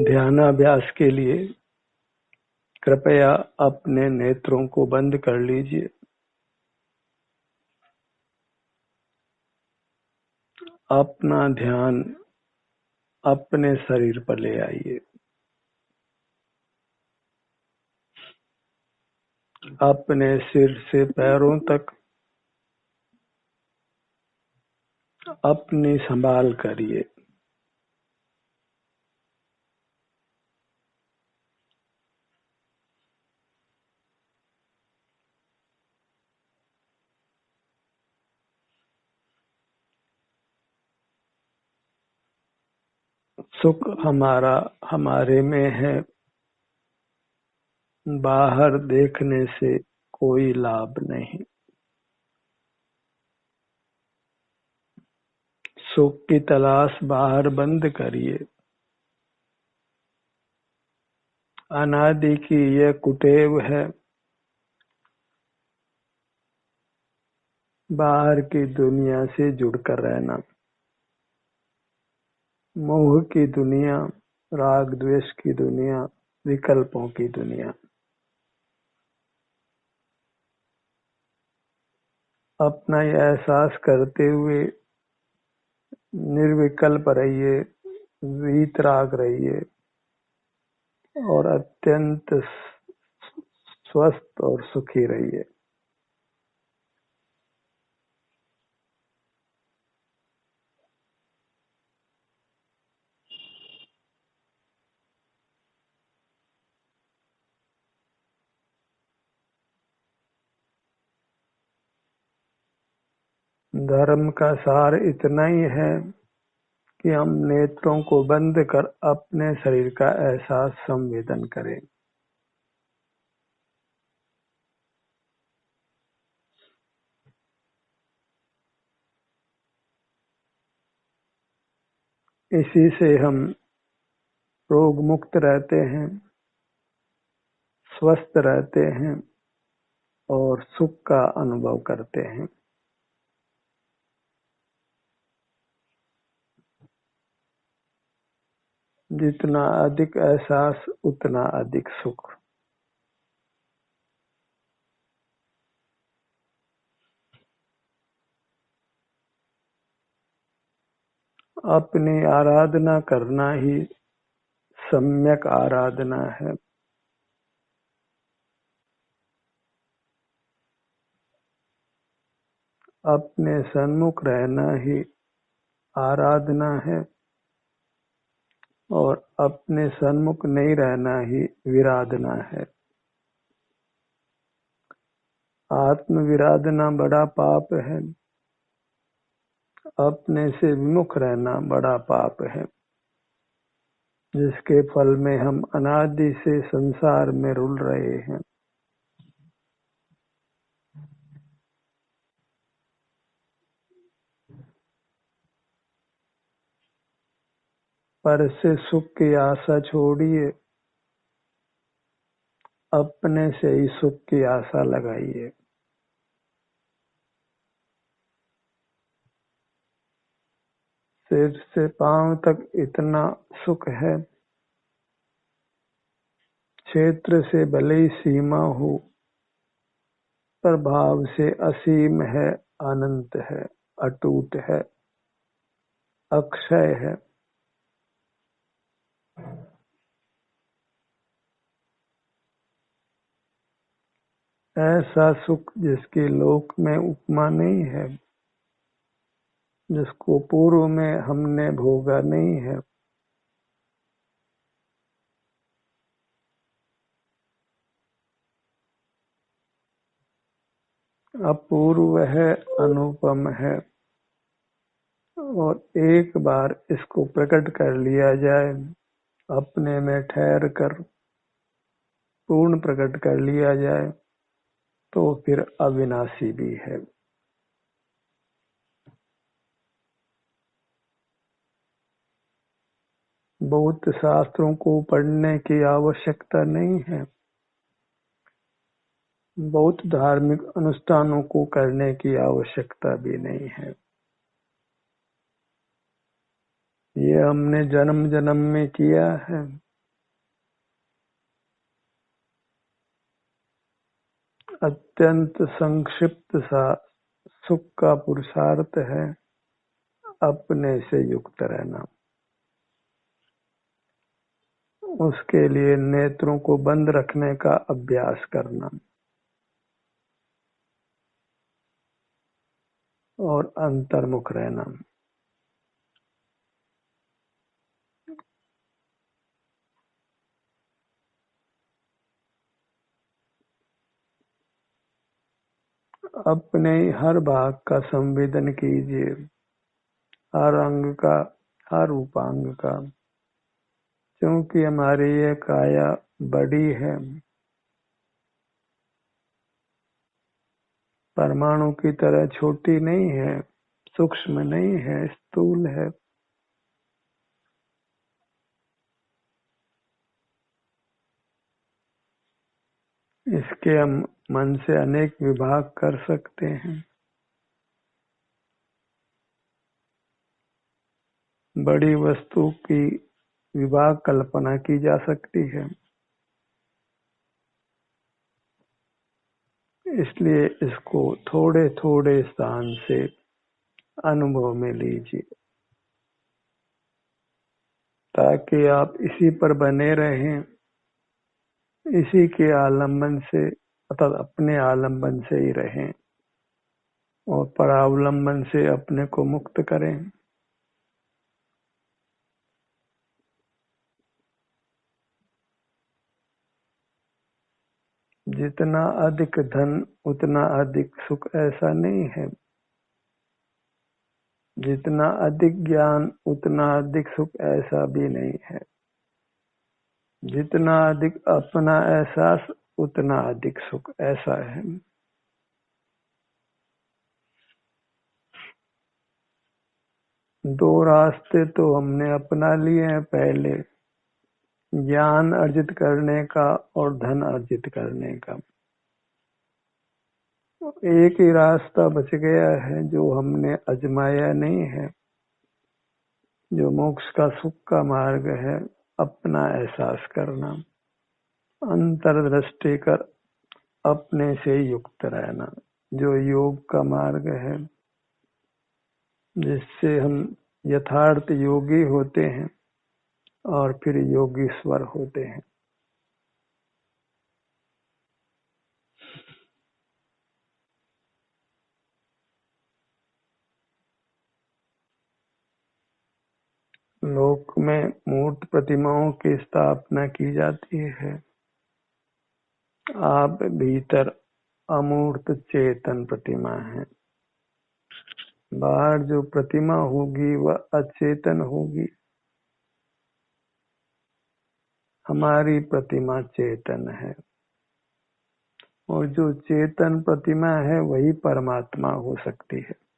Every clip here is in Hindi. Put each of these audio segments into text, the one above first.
ध्यानाभ्यास के लिए कृपया अपने नेत्रों को बंद कर लीजिए। अपना ध्यान अपने शरीर पर ले आइए। अपने सिर से पैरों तक अपनी संभाल करिए। सुख हमारे में है। बाहर देखने से कोई लाभ नहीं। सुख की तलाश बाहर बंद करिए। अनादि की यह कुटेव है। बाहर की दुनिया से जुड़कर रहना। मोह की दुनिया, राग द्वेष की दुनिया, विकल्पों की दुनिया। अपना यह एहसास करते हुए निर्विकल्प रहिए, वीतराग रहिए और अत्यंत स्वस्थ और सुखी रहिए। धर्म का सार इतना ही है कि हम नेत्रों को बंद कर अपने शरीर का एहसास संवेदन करें। इसी से हम रोग मुक्त रहते हैं, स्वस्थ रहते हैं और सुख का अनुभव करते हैं। जितना अधिक एहसास उतना अधिक सुख। अपनी आराधना करना ही सम्यक आराधना है। अपने सन्मुख रहना ही आराधना है और अपने सन्मुख नहीं रहना ही विराधना है। आत्म विराधना बड़ा पाप है। अपने से विमुख रहना बड़ा पाप है, जिसके फल में हम अनादि से संसार में रुल रहे हैं। पर से सुख की आशा छोड़िए, अपने से ही सुख की आशा लगाइए। सिर से पांव तक इतना सुख है। क्षेत्र से भले ही सीमा हो, पर भाव से असीम है, अनंत है, अटूट है, अक्षय है। ऐसा सुख जिसके लोक में उपमा नहीं है, जिसको पूर्व में हमने भोगा नहीं है। अपूर्व है, अनुपम है और एक बार इसको प्रकट कर लिया जाए, अपने में ठहर कर पूर्ण प्रकट कर लिया जाए, तो फिर अविनाशी भी है। बहुत शास्त्रों को पढ़ने की आवश्यकता नहीं है। बहुत धार्मिक अनुष्ठानों को करने की आवश्यकता भी नहीं है। ये हमने जन्म जन्म में किया है। अत्यंत संक्षिप्त सा सुख का पुरुषार्थ है अपने से युक्त रहना। उसके लिए नेत्रों को बंद रखने का अभ्यास करना और अंतर्मुख रहना। अपने हर भाग का संवेदन कीजिए, हर अंग का, हर उपांग का। क्योंकि हमारी ये काया बड़ी है, परमाणु की तरह छोटी नहीं है, सूक्ष्म नहीं है, स्थूल है। इसके हम मन से अनेक विभाग कर सकते हैं। बड़ी वस्तु की विभाग कल्पना की जा सकती है। इसलिए इसको थोड़े थोड़े स्थान से अनुभव में लीजिए, ताकि आप इसी पर बने रहें, इसी के आलम्बन से अर्थात अपने आलम्बन से ही रहें और परावलंबन से अपने को मुक्त करें। जितना अधिक धन उतना अधिक सुख ऐसा नहीं है। जितना अधिक ज्ञान उतना अधिक सुख ऐसा भी नहीं है। जितना अधिक अपना एहसास उतना अधिक सुख ऐसा है। दो रास्ते तो हमने अपना लिए हैं पहले, ज्ञान अर्जित करने का और धन अर्जित करने का। एक ही रास्ता बच गया है जो हमने आजमाया नहीं है, जो मोक्ष का सुख का मार्ग है, अपना एहसास करना, अंतर्दृष्टि कर अपने से युक्त रहना, जो योग का मार्ग है, जिससे हम यथार्थ योगी होते हैं और फिर योगीश्वर होते हैं। लोक में मूर्त प्रतिमाओं की स्थापना की जाती है। आप भीतर अमूर्त चेतन प्रतिमा है। बाहर जो प्रतिमा होगी वह अचेतन होगी। हमारी प्रतिमा चेतन है और जो चेतन प्रतिमा है वही परमात्मा हो सकती है।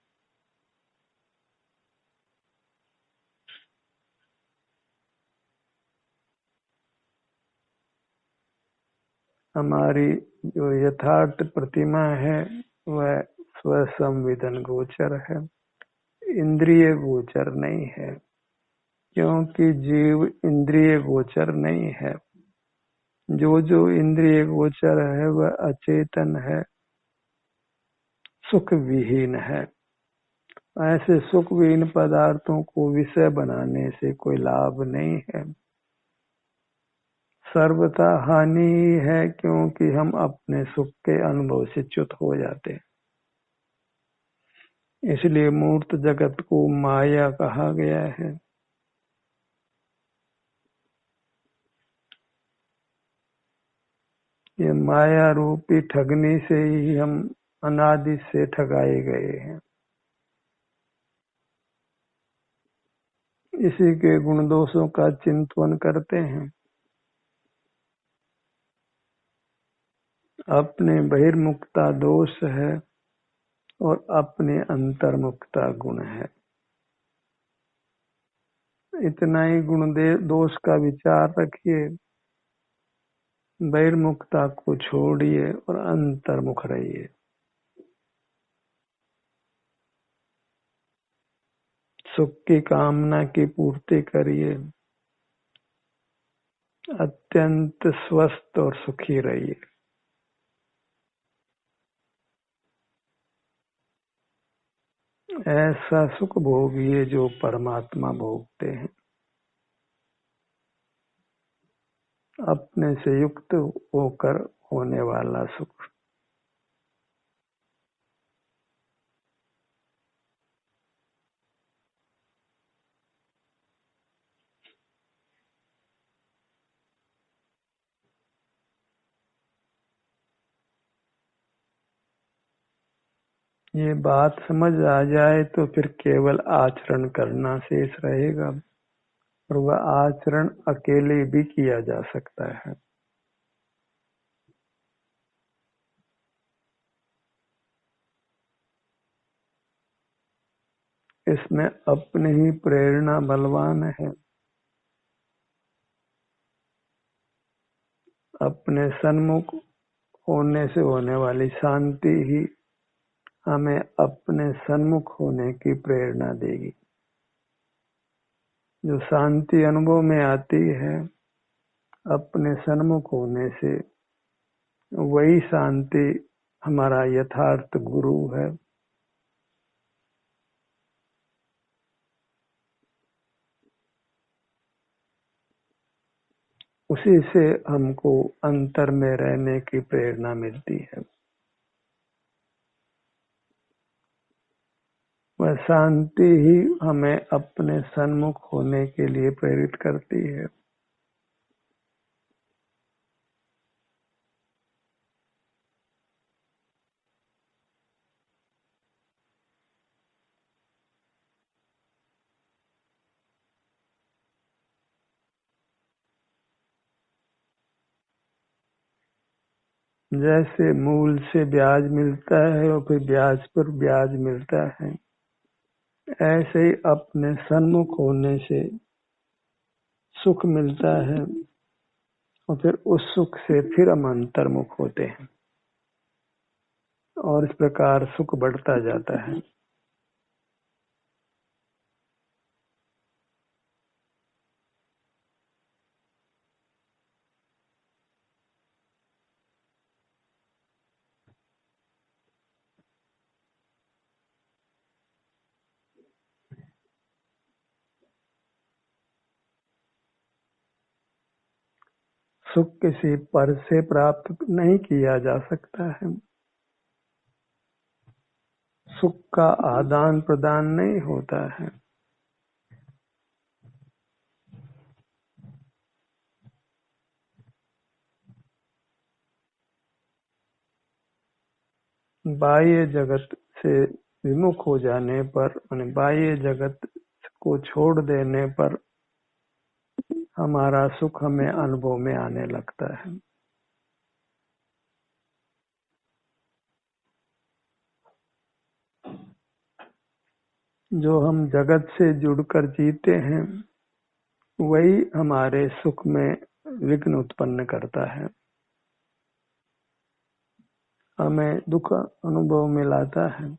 हमारी जो यथार्थ प्रतिमा है वह स्वसंवेदन गोचर है, इंद्रिय गोचर नहीं है। क्योंकि जीव इंद्रिय गोचर नहीं है। जो जो इंद्रिय गोचर है वह अचेतन है, सुख विहीन है। ऐसे सुख विहीन पदार्थों को विषय बनाने से कोई लाभ नहीं है, सर्वथा हानि ही है। क्योंकि हम अपने सुख के अनुभव से च्युत हो जाते हैं। इसलिए मूर्त जगत को माया कहा गया है। ये माया रूपी ठगनी से ही हम अनादि से ठगाए गए हैं। इसी के गुण दोषों का चिंतन करते हैं। अपने बहिर्मुखता दोष है और अपने अंतर्मुखता गुण है। इतना ही गुण दोष का विचार रखिए, बहिर्मुखता को छोड़िए और अंतर्मुख रहिए। सुख की कामना की पूर्ति करिए, अत्यंत स्वस्थ और सुखी रहिए। ऐसा सुख भोगिए जो परमात्मा भोगते हैं, अपने से युक्त होकर होने वाला सुख। ये बात समझ आ जाए तो फिर केवल आचरण करना शेष रहेगा, और वह आचरण अकेले भी किया जा सकता है। इसमें अपनी ही प्रेरणा बलवान है। अपने सन्मुख होने से होने वाली शांति ही हमें अपने सन्मुख होने की प्रेरणा देगी। जो शांति अनुभव में आती है अपने सन्मुख होने से, वही शांति हमारा यथार्थ गुरु है। उसी से हमको अंतर में रहने की प्रेरणा मिलती है। वह शांति ही हमें अपने सन्मुख होने के लिए प्रेरित करती है। जैसे मूल से ब्याज मिलता है और फिर ब्याज पर ब्याज मिलता है, ऐसे ही अपने सन्मुख होने से सुख मिलता है, और फिर उस सुख से फिर हम अंतर्मुख होते हैं, और इस प्रकार सुख बढ़ता जाता है। सुख किसी पर से प्राप्त नहीं किया जा सकता है। सुख का आदान प्रदान नहीं होता है। बाह्य जगत से विमुख हो जाने पर, बाह्य जगत को छोड़ देने पर हमारा सुख हमें अनुभव में आने लगता है। जो हम जगत से जुड़कर जीते हैं, वही हमारे सुख में विघ्न उत्पन्न करता है, हमें दुख अनुभव में लाता है।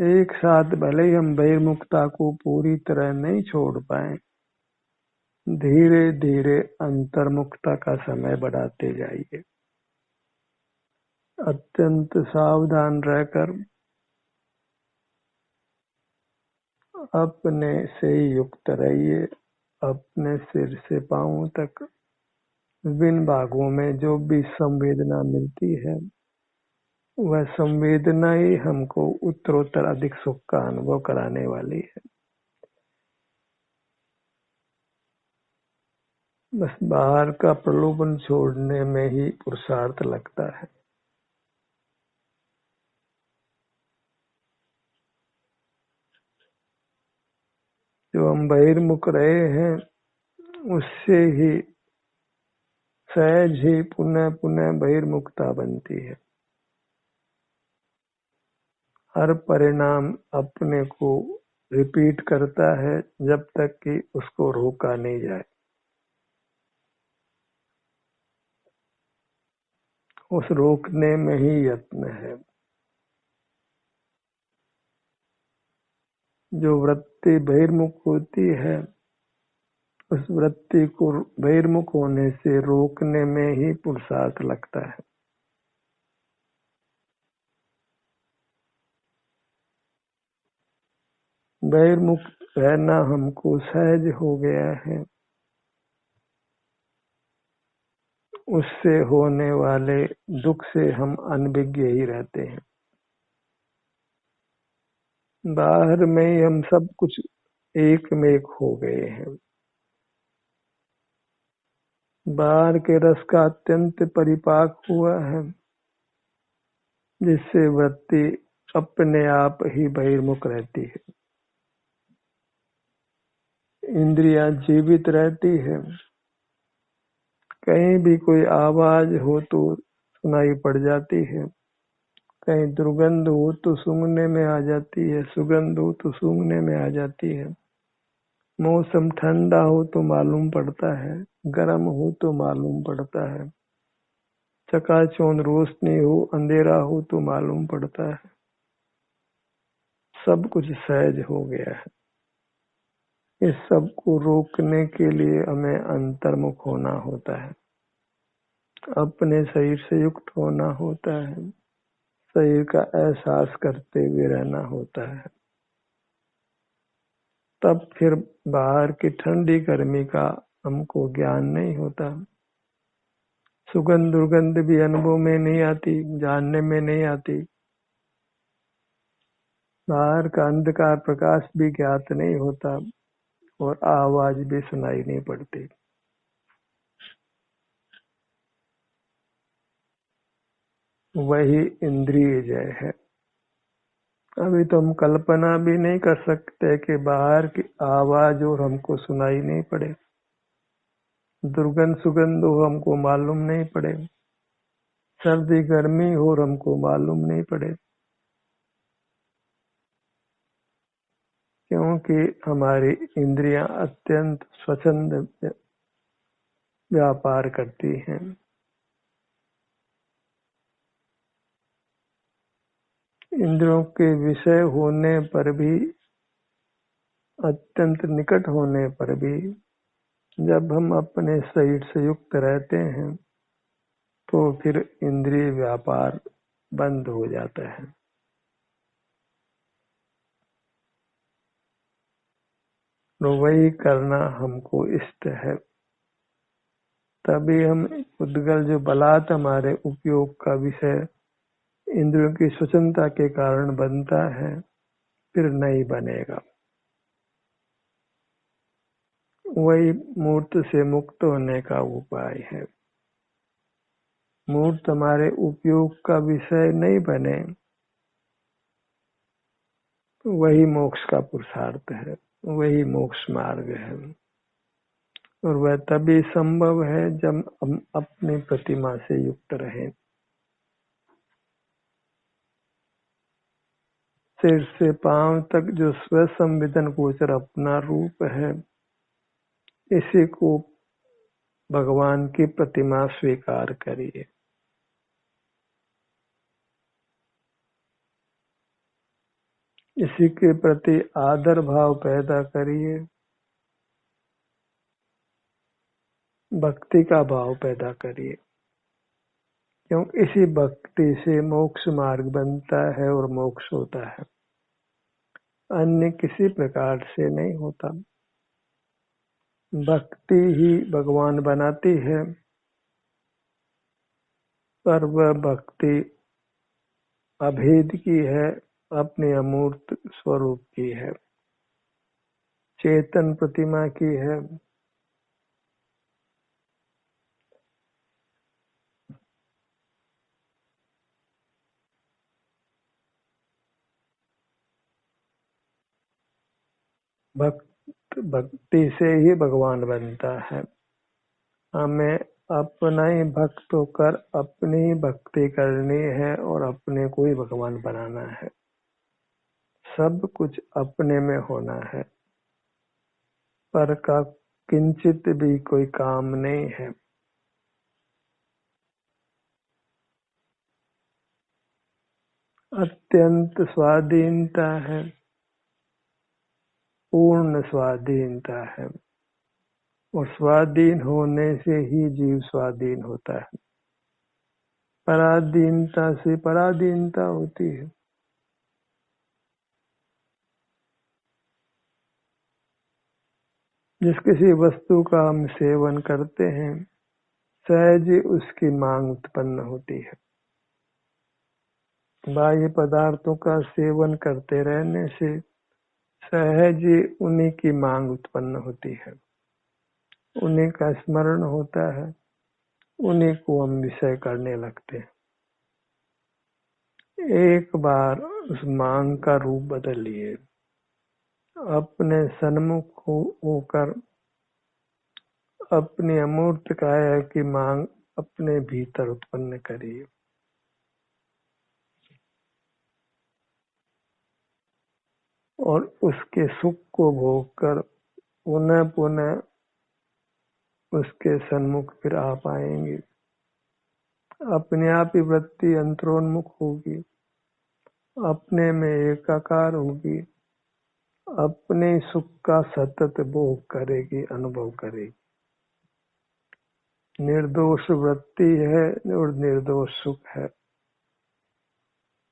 एक साथ भले ही हम बहिर्मुखता को पूरी तरह नहीं छोड़ पाए, धीरे धीरे अंतर्मुखता का समय बढ़ाते जाइए। अत्यंत सावधान रहकर अपने से युक्त रहिए। अपने सिर से पांव तक विभिन्न भागों में जो भी संवेदना मिलती है, वह संवेदना ही हमको उत्तरोत्तर अधिक सुख का अनुभव कराने वाली है। बस बाहर का प्रलोभन छोड़ने में ही पुरुषार्थ लगता है। जो हम बहिर्मुख रहे हैं, उससे ही सहज ही पुनः पुनः बहिर्मुखता बनती है। हर परिणाम अपने को रिपीट करता है जब तक कि उसको रोका नहीं जाए। उस रोकने में ही यत्न है। जो वृत्ति बहिर्मुख होती है, उस वृत्ति को बहिर्मुख होने से रोकने में ही पुरुषार्थ लगता है। बहिर्मुख रहना हमको सहज हो गया है। उससे होने वाले दुख से हम अनभिज्ञ ही रहते हैं। बाहर में ही हम सब कुछ एक में एक हो गए हैं। बाहर के रस का अत्यंत परिपाक हुआ है, जिससे वृत्ति अपने आप ही बहिर्मुख रहती है। इंद्रियां जीवित रहती है। कहीं भी कोई आवाज हो तो सुनाई पड़ जाती है, कहीं दुर्गंध हो तो सूंघने में आ जाती है, सुगंध हो तो सूंघने में आ जाती है। मौसम ठंडा हो तो मालूम पड़ता है, गर्म हो तो मालूम पड़ता है। चकाचौंध रोशनी हो, अंधेरा हो तो मालूम पड़ता है। सब कुछ सहज हो गया है। इस सब को रोकने के लिए हमें अंतर्मुख होना होता है, अपने शरीर से युक्त होना होता है, शरीर का एहसास करते हुए रहना होता है। तब फिर बाहर की ठंडी गर्मी का हमको ज्ञान नहीं होता। सुगंध दुर्गंध भी अनुभव में नहीं आती, जानने में नहीं आती। बाहर का अंधकार प्रकाश भी ज्ञात नहीं होता और आवाज भी सुनाई नहीं पड़ती। वही इंद्रिय जय है। अभी तो हम कल्पना भी नहीं कर सकते कि बाहर की आवाज और हमको सुनाई नहीं पड़े, दुर्गंध सुगंध हो हमको मालूम नहीं पड़े, सर्दी गर्मी हो हमको मालूम नहीं पड़े, क्योंकि हमारी इंद्रियां अत्यंत स्वच्छंद व्यापार करती हैं। इंद्रियों के विषय होने पर भी, अत्यंत निकट होने पर भी, जब हम अपने शरीर से युक्त रहते हैं तो फिर इंद्रिय व्यापार बंद हो जाता है। तो वही करना हमको इष्ट है। तभी हम उद्गल जो बलात् हमारे उपयोग का विषय इंद्रियों की स्वच्छंदता के कारण बनता है, फिर नहीं बनेगा। वही मूर्त से मुक्त होने का उपाय है। मूर्त हमारे उपयोग का विषय नहीं बने, वही मोक्ष का पुरुषार्थ है, वही मोक्ष मार्ग है। और वह तभी संभव है जब हम अपनी प्रतिमा से युक्त रहें। सिर से पांव तक जो स्व संवेदन गोचर अपना रूप है, इसी को भगवान की प्रतिमा स्वीकार करिए। इसी के प्रति आदर भाव पैदा करिए, भक्ति का भाव पैदा करिए, क्योंकि इसी भक्ति से मोक्ष मार्ग बनता है और मोक्ष होता है, अन्य किसी प्रकार से नहीं होता। भक्ति ही भगवान बनाती है, पर वह भक्ति अभेद की है, अपने अमूर्त स्वरूप की है, चेतन प्रतिमा की है। भक्ति से ही भगवान बनता है। हमें अपना ही भक्त होकर अपनी ही भक्ति करनी है और अपने को ही भगवान बनाना है। सब कुछ अपने में होना है, पर का किंचित भी कोई काम नहीं है। अत्यंत स्वाधीनता है, पूर्ण स्वाधीनता है, और स्वाधीन होने से ही जीव स्वाधीन होता है। पराधीनता से पराधीनता होती है। जिस किसी वस्तु का हम सेवन करते हैं सहज ही उसकी मांग उत्पन्न होती है। बाह्य पदार्थों का सेवन करते रहने से सहज ही उन्हीं की मांग उत्पन्न होती है, उन्हीं का स्मरण होता है, उन्हीं को हम विषय करने लगते हैं। एक बार उस मांग का रूप बदलिए, अपने सन्मुख होकर अपनी अमूर्त काया की मांग अपने भीतर उत्पन्न करिए। और उसके सुख को भोग कर पुनः पुनः उसके सन्मुख फिर आ पाएंगे। अपने आप ही वृत्ति अंतरोन्मुख होगी, अपने में एकाकार होगी, अपने सुख का सतत भोग करेगी, अनुभव करेगी। निर्दोष वृत्ति है और निर्दोष सुख है।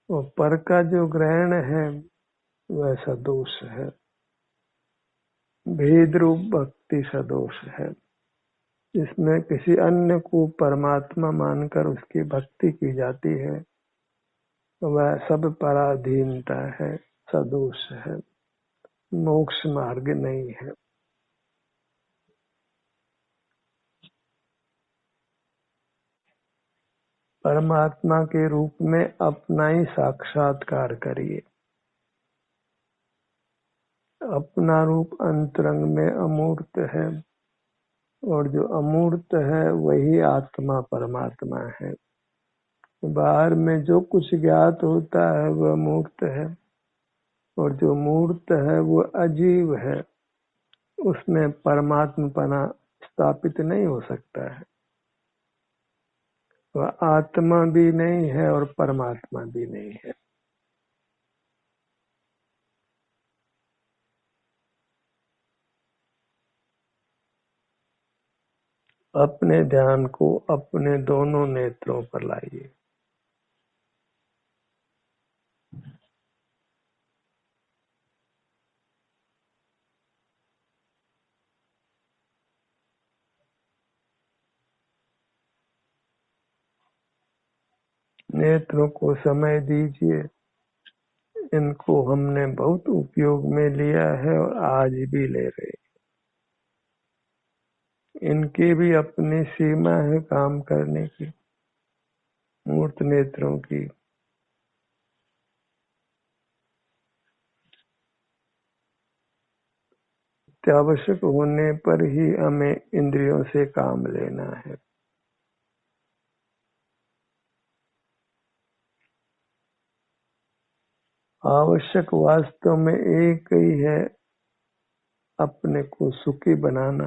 और पर का जो ग्रहण है वैसा दोष है, भेद रूप भक्ति सदोष है, जिसमें किसी अन्य को परमात्मा मानकर उसकी भक्ति की जाती है वह सब पराधीनता है, सदोष है, मोक्ष मार्ग नहीं है। परमात्मा के रूप में अपना ही साक्षात्कार करिए। अपना रूप अंतरंग में अमूर्त है और जो अमूर्त है वही आत्मा परमात्मा है। बाहर में जो कुछ ज्ञात होता है वह मूर्त है और जो मूर्त है वो अजीव है, उसमें परमात्मपना स्थापित नहीं हो सकता है। वह आत्मा भी नहीं है और परमात्मा भी नहीं है। अपने ध्यान को अपने दोनों नेत्रों पर लाइए। नेत्रों को समय दीजिए। इनको हमने बहुत उपयोग में लिया है और आज भी ले रहे। इनकी भी अपनी सीमा है काम करने की, मूर्त नेत्रों की। आवश्यक होने पर ही हमें इंद्रियों से काम लेना है। आवश्यक वास्तव में एक ही है, अपने को सुखी बनाना,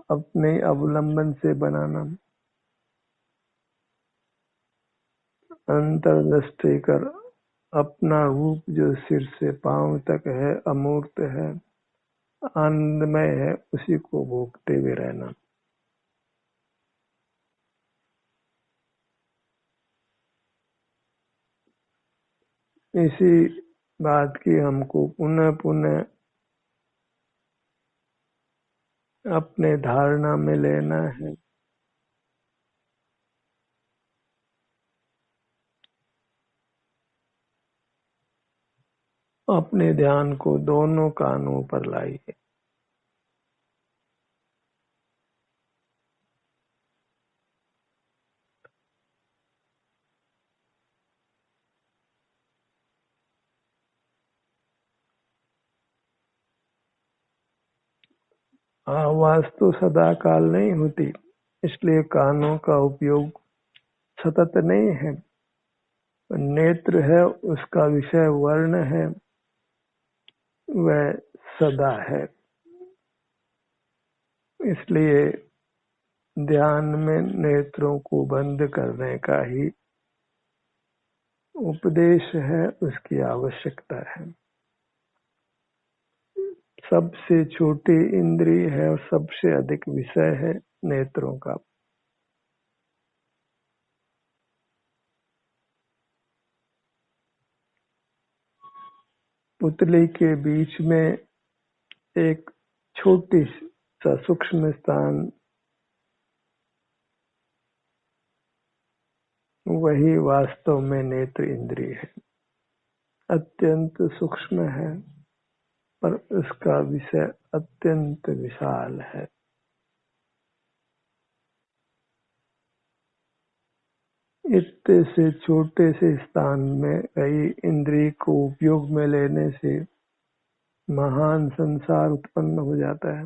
अपने अवलंबन से बनाना। अंतर्दृष्टि कर अपना रूप जो सिर से पांव तक है, अमूर्त है, आनंदमय है, उसी को भोगते हुए रहना। इसी बात की हमको पुनः पुनः अपने धारणा में लेना है। अपने ध्यान को दोनों कानों पर लाइए। आवाज तो सदा काल नहीं होती, इसलिए कानों का उपयोग सतत नहीं है। नेत्र है, उसका विषय वर्ण है, वह सदा है। इसलिए ध्यान में नेत्रों को बंद करने का ही उपदेश है, उसकी आवश्यकता है। सबसे छोटी इंद्रिय है और सबसे अधिक विषय है नेत्रों का। पुतली के बीच में एक छोटी सा सूक्ष्म स्थान वही वास्तव में नेत्र इंद्रिय है। अत्यंत सूक्ष्म है पर उसका विषय अत्यंत विशाल है। इतने से छोटे से स्थान में रही इंद्रिय को उपयोग में लेने से महान संसार उत्पन्न हो जाता है।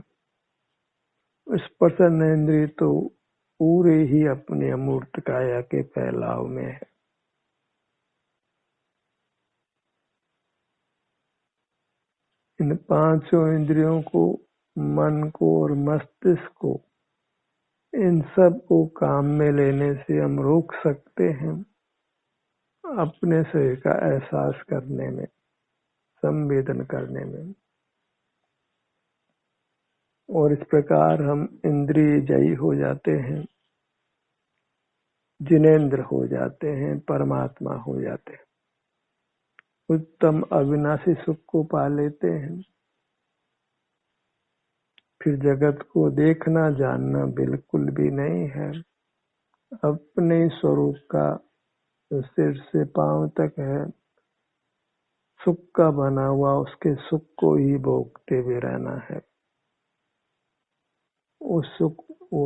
स्पर्शन इंद्रिय तो पूरे ही अपनी अमूर्त काया के फैलाव में है। इन पांचों इंद्रियों को, मन को और मस्तिष्क को, इन सब को काम में लेने से हम रोक सकते हैं अपने शरीर का एहसास करने में, संवेदन करने में, और इस प्रकार हम इंद्रिय जयी हो जाते हैं, जिनेंद्र हो जाते हैं, परमात्मा हो जाते हैं, उत्तम अविनाशी सुख को पा लेते हैं। फिर जगत को देखना जानना बिल्कुल भी नहीं है। अपने स्वरूप का जो सिर से पांव तक है, सुख का बना हुआ, उसके सुख को ही भोगते हुए रहना है। वो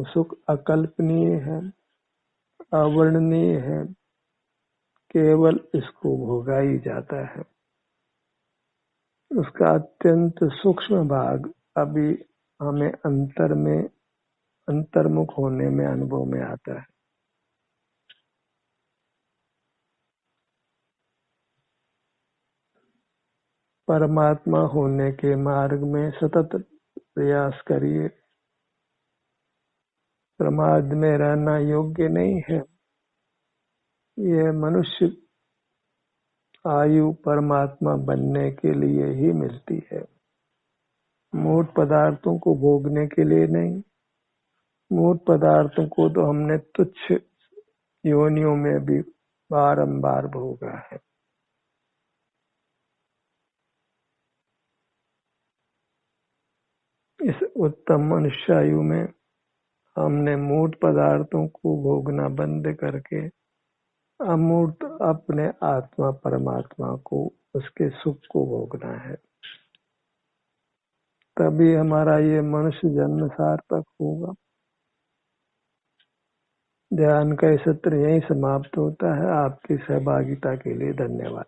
सुख अकल्पनीय है, अवर्णनीय है, केवल इसको भोगा ही जाता है। उसका अत्यंत सूक्ष्म भाग अभी हमें अंतर्मुख होने में अनुभव में आता है। परमात्मा होने के मार्ग में सतत प्रयास करिए। प्रमाद में रहना योग्य नहीं है। यह मनुष्य आयु परमात्मा बनने के लिए ही मिलती है, मूर्त पदार्थों को भोगने के लिए नहीं। मूर्त पदार्थों को तो हमने तुच्छ योनियों में भी बारंबार भोगा है। इस उत्तम मनुष्यायु में हमने मूर्त पदार्थों को भोगना बंद करके अमूर्त अपने आत्मा परमात्मा को, उसके सुख को भोगना है। तभी हमारा ये मनुष्य जन्म सार्थक होगा। ध्यान का सत्र यहीं समाप्त होता है। आपकी सहभागिता के लिए धन्यवाद।